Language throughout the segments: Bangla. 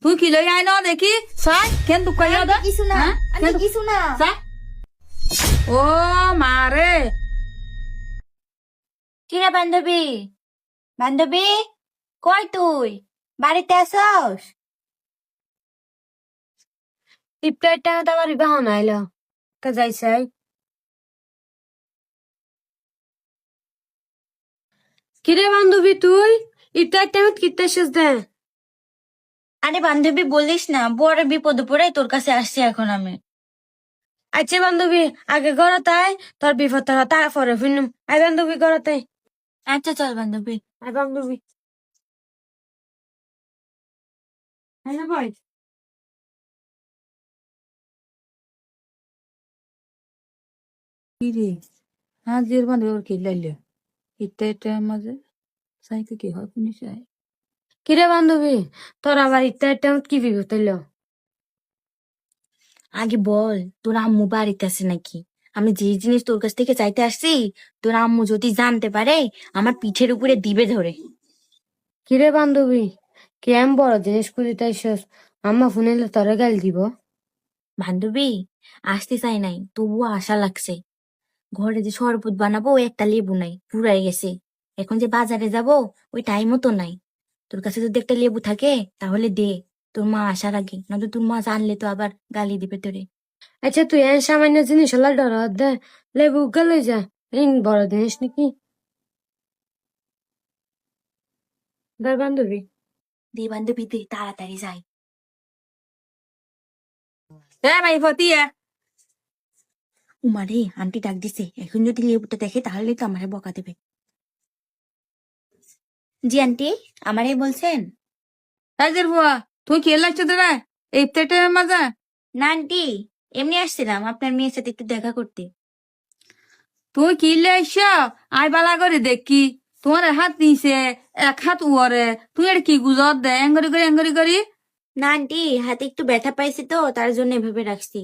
তুই কি লই আই ন দেখি সাই কেন তুই কইয়া দে কিছু না আমি কিছু না সাই ও মারে কিরে বান্ধবী বান্ধবী কই তুই বাড়িতে আসস ইফতার টাকা তো আবার বিবাহ নাইলো তা যাইছে কিরে বান্ধবী তুই ইফতার টাইমত কিতে শেষ দে আরে বান্ধবী বলিস না বড় বিপদে পড়ে তোর কাছে আসছি এখন আমি আচ্ছা বান্ধবী আগে গড়তাই তোর বিপদ তা পরে ফিরনুম আই বান্ধবী গড়তাই আচ্ছা চল বান্ধবী আই বান্ধবী হ্যাঁ ভাই কি রে হাজির বান্ধব ওর কি লাইলে ইতে মাঝে সাইকে কি হয় শুনিস কিরে বান্ধবী তোর আবার ইফতার টাইমত কি বিপদ হইলো আগে বল তোর আম্মু বাড়িতে আছে নাকি আমি যে জিনিস তোর কাছ থেকে চাইতে আসছি তোর আম্মু যদি জানতে পারে আমার পিঠের উপরে দিবে ধরে কিরে বান্ধবী কেম বড় জিনিস খুঁজিতে আইসস আম্মা ফোনে তোরে গাল দিব বান্ধবী আসতে চাই নাই তবুও আশা লাগছে ঘরে যে শরবত বানাবো ওই একটা লেবু নাই পুরাই গেছে এখন যে বাজারে যাব ওই টাইমও তো নাই তোর কাছে যদি একটা লেবু থাকে তাহলে দে তোর মা আসার আগে নয়তো তোর মা জানলে তো আবার গালি দিবে তোরে আচ্ছা তুই এন সামান্য জিনিস হলা ডর দে লেবু গেল যা এই বড় জিনিস নাকি ধর বান্ধবী দে বান্ধবী দে তাড়াতাড়ি যাই এ ভাই ফতিয়া উমারে আন্টি ডাক দিছে এখন যদি লেবুটা দেখে তাহলে তো আমারে বকা দেবে জি আন্টি আমারে বলছেন হাজির বুয়া তুই কি লাগছে তোরা ইফতারটা মাঝে না আন্টি এমনি আসছিলাম আপনার মেয়ের সাথে একটু দেখা করতে তুই কি লাইছ আই বালা করে দেখি তোমার হাত নিছে এক হাত উয়ারে তুই আর কি গুজর দে এঙ্গরি করি না আন্টি হাতে একটু ব্যথা পাইছি তো তার জন্য এভাবে রাখছি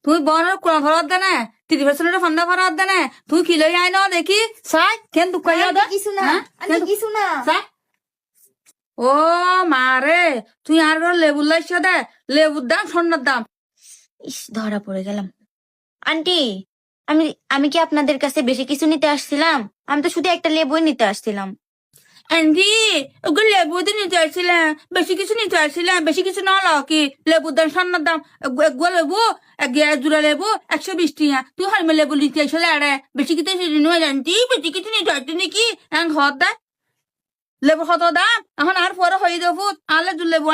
তুই বড় কোন ভরত দে না 30% ফন্ডা ভরত দে না তুই কি লই আই ন দেখি সাই কেন তুই কইয়া দে কিছু না আমি কিছু না সাই ও মারে তুই আর লেবু লাইছ দে লেবুর দাম স্বর্ণের দাম ইস ধরা পড়ে গেলাম আন্টি আমি আমি কি আপনাদের কাছে বেশি কিছু নিতে আসছিলাম আমি তো শুধু একটা লেবুই নিতে আসছিলাম আন্টি ওগুলো লেবু দিয়ে নিতে আসছিলাম বেশি কিছু নিতে আসছিলাম বেশি কিছু না হলো কি লেবুর দাম স্বর্ণের দাম এগুলো লেবু এক জোড়া লেবু 120 টাকা তুই হারমে লেবু নিতে আসলে আরে বেশি কিছু নিয়ে জানতি বেশি কিছু নিতে আসছি নাকি ঘর দেয় লেবু কত দাম এখন আর পরে হয়ে যাবো আলে লেবু